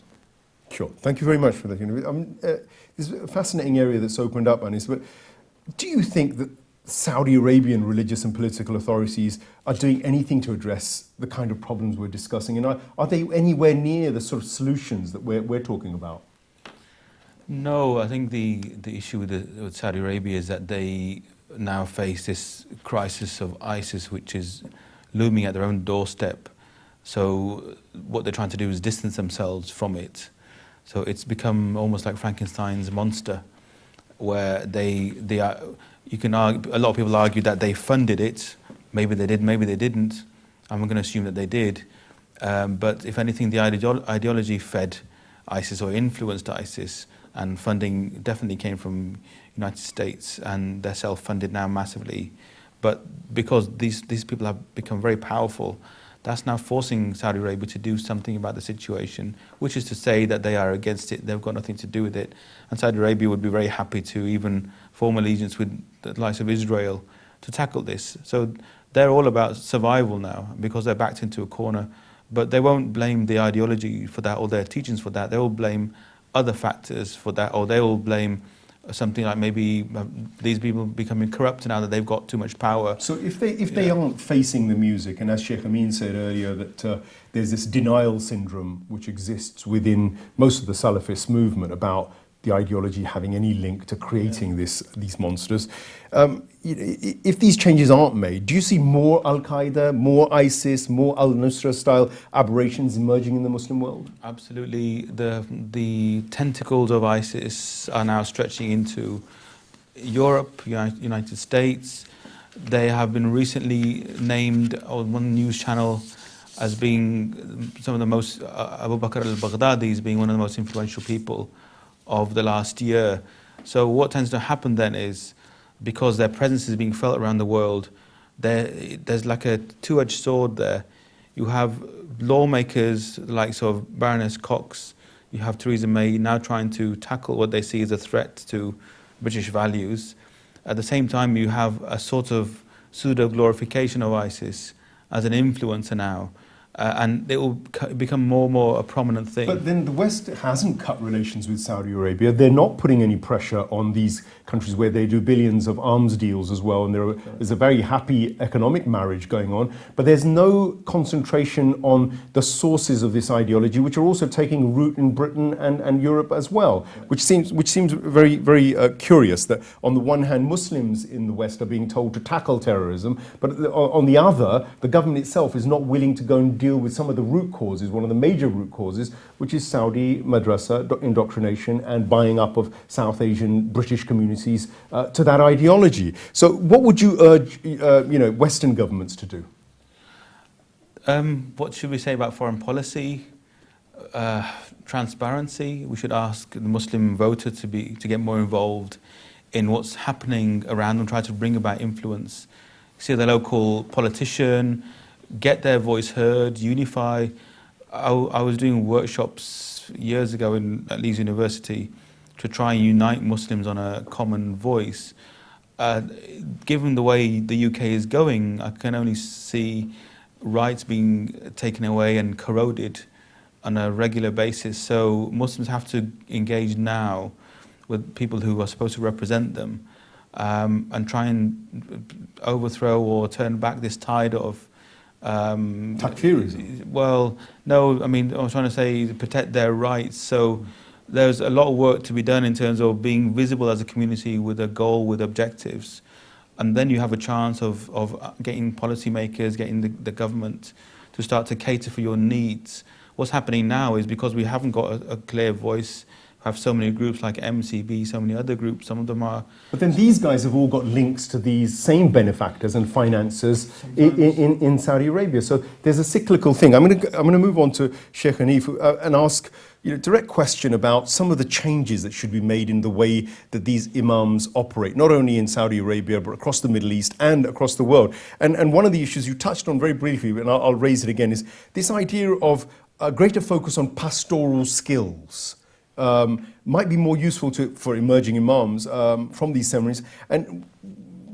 Sure. Thank you very much for that. It's a fascinating area that's opened up, Anis. But do you think that Saudi Arabian religious and political authorities are doing anything to address the kind of problems we're discussing? And are they anywhere near the sort of solutions that we're talking about? No, I think the issue with Saudi Arabia is that they now face this crisis of ISIS, which is looming at their own doorstep. So what they're trying to do is distance themselves from it. So it's become almost like Frankenstein's monster, where they are. You can argue, a lot of people argue that they funded it. Maybe they did, maybe they didn't. I'm going to assume that they did. But if anything, the ideology fed ISIS or influenced ISIS, and funding definitely came from United States, and they're self-funded now massively. But because these people have become very powerful, that's now forcing Saudi Arabia to do something about the situation, which is to say that they are against it, they've got nothing to do with it. And Saudi Arabia would be very happy to even form allegiance with the likes of Israel to tackle this. So they're all about survival now because they're backed into a corner. But they won't blame the ideology for that or their teachings for that. They will blame other factors for that, or they will blame something like maybe these people becoming corrupt now that they've got too much power. So if they aren't facing the music, and as Shaykh Amin said earlier, that there's this denial syndrome which exists within most of the Salafist movement about the ideology having any link to creating these monsters. If these changes aren't made, do you see more Al-Qaeda, more ISIS, more Al-Nusra style aberrations emerging in the Muslim world? Absolutely. The tentacles of ISIS are now stretching into Europe, United States. They have been recently named on one news channel as being some of the most, Abu Bakr al-Baghdadi as being one of the most influential people of the last year. So what tends to happen then is, because their presence is being felt around the world, there's like a two-edged sword there. You have lawmakers like sort of Baroness Cox, you have Theresa May now trying to tackle what they see as a threat to British values. At the same time, you have a sort of pseudo-glorification of ISIS as an influencer now. And it will become more and more a prominent thing. But then the West hasn't cut relations with Saudi Arabia. They're not putting any pressure on these countries where they do billions of arms deals as well. And there's a very happy economic marriage going on. But there's no concentration on the sources of this ideology, which are also taking root in Britain and Europe as well, which seems very, very curious that on the one hand, Muslims in the West are being told to tackle terrorism, but on the other, the government itself is not willing to go and deal with some of the root causes, one of the major root causes, which is Saudi madrasa indoctrination and buying up of South Asian British communities to that ideology. So what would you urge Western governments to do? What should we say about foreign policy? Transparency. We should ask the Muslim voter to get more involved in what's happening around them, try to bring about influence. See the local politician, get their voice heard, unify. I was doing workshops years ago at Leeds University to try and unite Muslims on a common voice. Given the way the UK is going, I can only see rights being taken away and corroded on a regular basis. So Muslims have to engage now with people who are supposed to represent them and try and overthrow or turn back this tide of Takfirism? Well, no, I mean, I was trying to say protect their rights. So there's a lot of work to be done in terms of being visible as a community with a goal, with objectives. And then you have a chance of getting policymakers, getting the government to start to cater for your needs. What's happening now is because we haven't got a clear voice, have so many groups like MCB, so many other groups, some of them are... But then these guys have all got links to these same benefactors and financiers in Saudi Arabia. So there's a cyclical thing. I'm going to move on to Shaykh Hanif and ask direct question about some of the changes that should be made in the way that these imams operate, not only in Saudi Arabia, but across the Middle East and across the world. And one of the issues you touched on very briefly, and I'll raise it again, is this idea of a greater focus on pastoral skills. Might be more useful for emerging imams from these seminaries. And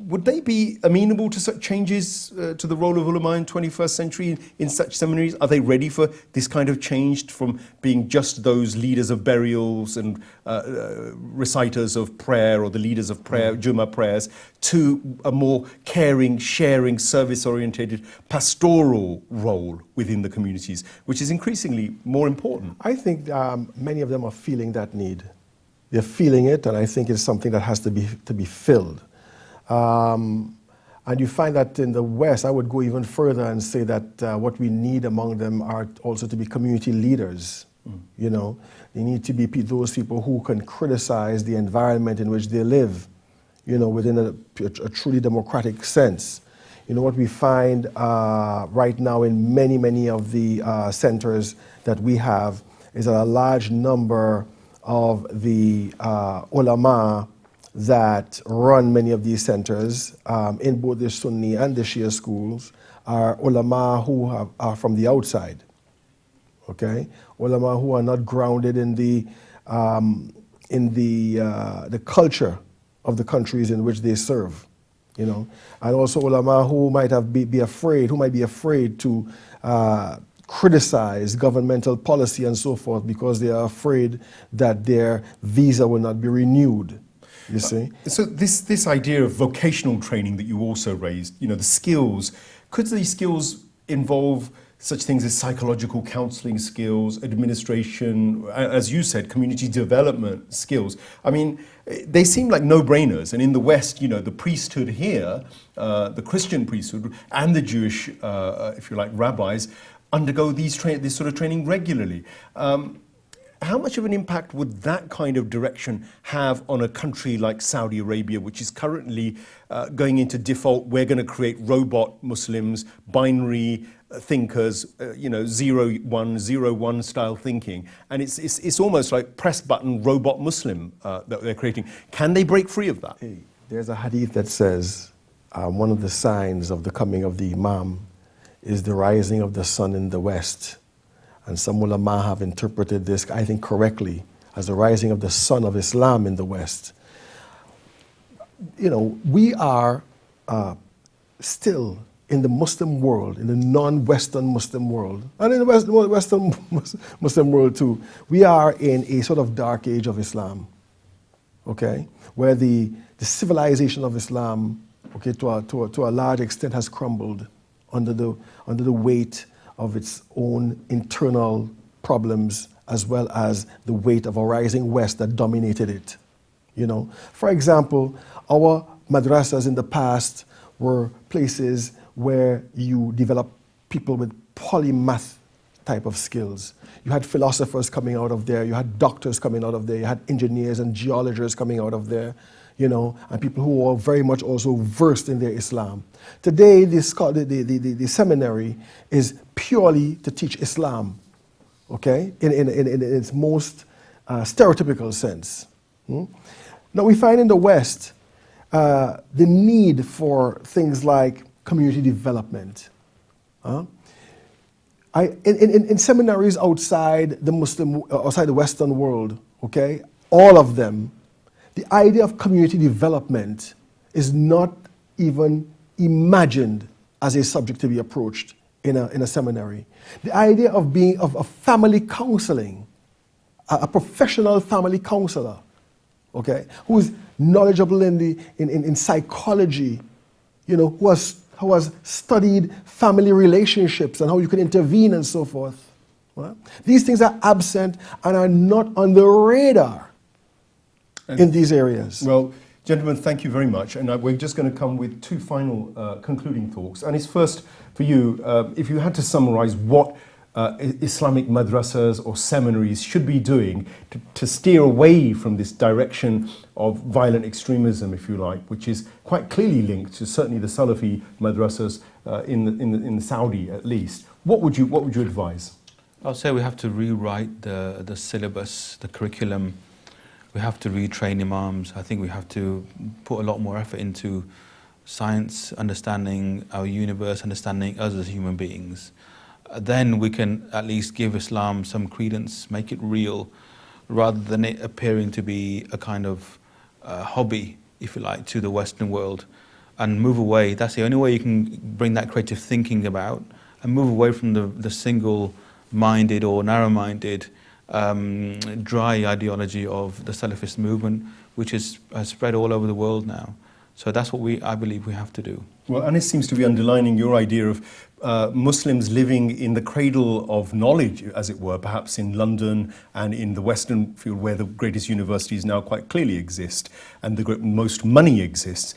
would they be amenable to such changes to the role of ulama in 21st century in such seminaries? Are they ready for this kind of change from being just those leaders of burials and reciters of prayer or the leaders of prayer, Jummah prayers, to a more caring, sharing, service-orientated pastoral role within the communities, which is increasingly more important? I think many of them are feeling that need. They're feeling it, and I think it's something that has to be filled. And you find that in the West, I would go even further and say that what we need among them are also to be community leaders. You know, they need to be those people who can criticize the environment in which they live, you know, within a truly democratic sense. You know, what we find right now in many of the centers that we have is that a large number of the ulama that run many of these centers in both the Sunni and the Shia schools are ulama who are from the outside, okay? Ulama who are not grounded in the culture of the countries in which they serve, you know? And also ulama who might be afraid to criticize governmental policy and so forth because they are afraid that their visa will not be renewed. You see? So this idea of vocational training that you also raised, the skills, could these skills involve such things as psychological counseling skills, administration, as you said, community development skills? I mean, they seem like no-brainers. And in the West, the priesthood here, the Christian priesthood and the Jewish, if you like, rabbis, undergo this sort of training regularly. How much of an impact would that kind of direction have on a country like Saudi Arabia, which is currently going into default? We're going to create robot Muslims, binary thinkers, 0-1 style thinking, and it's almost like press button robot Muslim that they're creating. Can they break free of that? Hey, there's a hadith that says one of the signs of the coming of the Imam is the rising of the sun in the west. And some ulama have interpreted this, I think correctly, as the rising of the sun of Islam in the West. We are still in the Muslim world, in the non-Western Muslim world, and in the Western Muslim world too. We are in a sort of dark age of Islam, okay, where the civilization of Islam, okay, to a large extent has crumbled under the weight of its own internal problems, as well as the weight of a rising West that dominated it. For example, our madrasas in the past were places where you develop people with polymath type of skills. You had philosophers coming out of there, you had doctors coming out of there, you had engineers and geologists coming out of there, and people who are very much also versed in their Islam. Today, the seminary is purely to teach Islam, okay, in its most stereotypical sense. Now, we find in the West the need for things like community development. In seminaries outside the Western world, okay, all of them, the idea of community development is not even imagined as a subject to be approached in a seminary. The idea of family counseling, a professional family counselor, okay, who is knowledgeable in psychology, who has studied family relationships and how you can intervene and so forth. Right? These things are absent and are not on the radar in these areas. Well, gentlemen, thank you very much. And we're just going to come with two final concluding talks. And it's first for you, if you had to summarize what Islamic madrasas or seminaries should be doing to steer away from this direction of violent extremism, if you like, which is quite clearly linked to certainly the Salafi madrasas in the Saudi at least. What would you advise? I'll say we have to rewrite the syllabus, the curriculum. We have to retrain imams. I think we have to put a lot more effort into science, understanding our universe, understanding us as human beings. Then we can at least give Islam some credence, make it real, rather than it appearing to be a kind of hobby, if you like, to the Western world, and move away. That's the only way you can bring that creative thinking about and move away from the single-minded or narrow-minded dry ideology of the Salafist movement, which has spread all over the world now. So that's what I believe we have to do. Well, and it seems to be underlining your idea of Muslims living in the cradle of knowledge, as it were, perhaps in London and in the Western field where the greatest universities now quite clearly exist and the most money exists.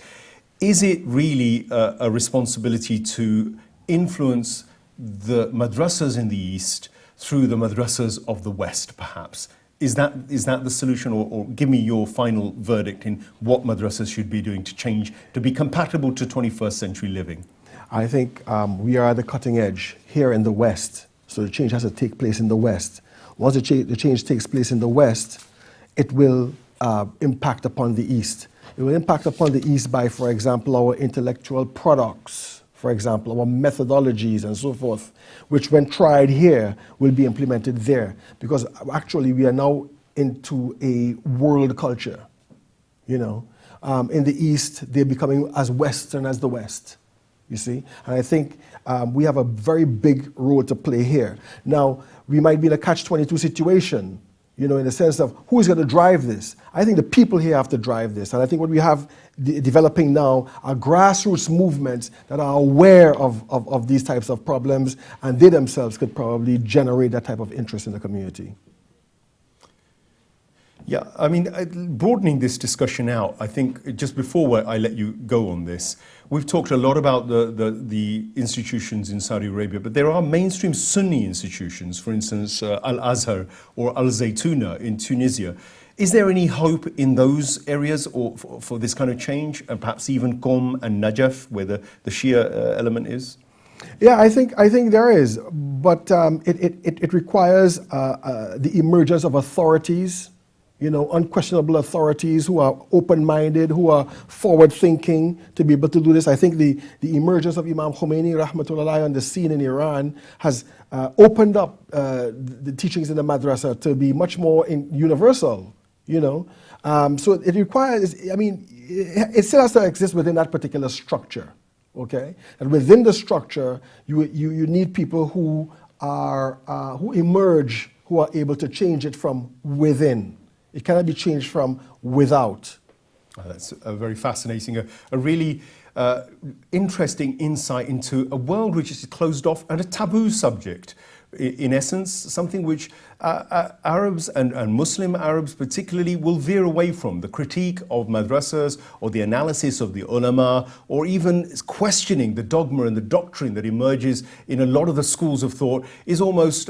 Is it really a responsibility to influence the madrasas in the East through the madrasas of the West, perhaps? Is that the solution, or give me your final verdict in what madrasas should be doing to change, to be compatible to 21st century living? I think we are at the cutting edge here in the West, so the change has to take place in the West. Once the change takes place in the West, it will impact upon the East. It will impact upon the East by, for example, our intellectual products, for example, our methodologies and so forth, which when tried here will be implemented there. Because actually we are now into a world culture, In the East, they're becoming as Western as the West, you see? And I think we have a very big role to play here. Now, we might be in a catch-22 situation, you know, in the sense of who's going to drive this. I think the people here have to drive this. And I think what we have developing now are grassroots movements that are aware of these types of problems, and they themselves could probably generate that type of interest in the community. Yeah, I mean, broadening this discussion out, I think just before I let you go on this, we've talked a lot about the institutions in Saudi Arabia, but there are mainstream Sunni institutions, for instance, Al-Azhar or Al-Zaytuna in Tunisia. Is there any hope in those areas or for this kind of change, and perhaps even Qom and Najaf, where the Shia element is? Yeah, I think there is, but it requires the emergence of authorities, you know, unquestionable authorities who are open-minded, who are forward-thinking to be able to do this. I think the emergence of Imam Khomeini, rahmatullah, on the scene in Iran has opened up the teachings in the madrasa to be much more universal, you know. So it requires, I mean, it still has to exist within that particular structure, okay? And within the structure, you need people who emerge, who are able to change it from within. It cannot be changed from without. Oh, that's very fascinating, a really interesting insight into a world which is closed off and a taboo subject. In essence, something which Arabs and Muslim Arabs particularly will veer away from. The critique of madrasas or the analysis of the ulama, or even questioning the dogma and the doctrine that emerges in a lot of the schools of thought is almost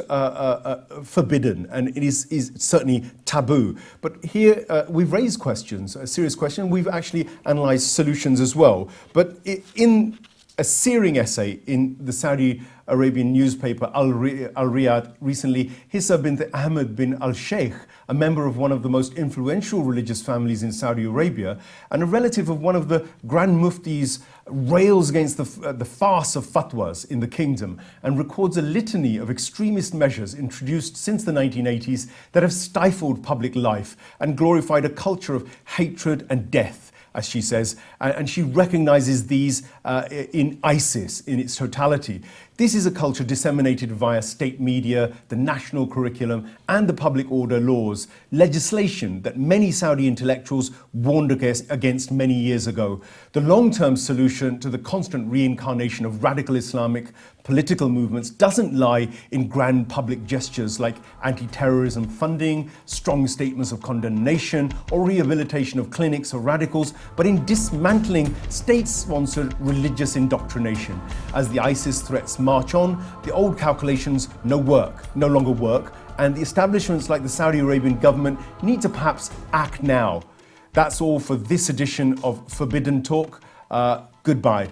forbidden, and it is certainly taboo. But here we've raised questions, a serious question. We've actually analysed solutions as well. But in a searing essay in the Saudi Arabian newspaper Al-Riyadh recently, Hissa bint Ahmed bin al-Shaykh, a member of one of the most influential religious families in Saudi Arabia and a relative of one of the Grand Muftis, rails against the farce of fatwas in the kingdom and records a litany of extremist measures introduced since the 1980s that have stifled public life and glorified a culture of hatred and death, as she says, and she recognizes these in ISIS in its totality. This is a culture disseminated via state media, the national curriculum, and the public order laws, legislation that many Saudi intellectuals warned against many years ago. The long-term solution to the constant reincarnation of radical Islamic political movements doesn't lie in grand public gestures like anti-terrorism funding, strong statements of condemnation, or rehabilitation of clinics of radicals, but in dismantling state-sponsored religious indoctrination. As the ISIS threats march on, the old calculations no longer work, and the establishments like the Saudi Arabian government need to perhaps act now. That's all for this edition of Forbidden Talk. Goodbye.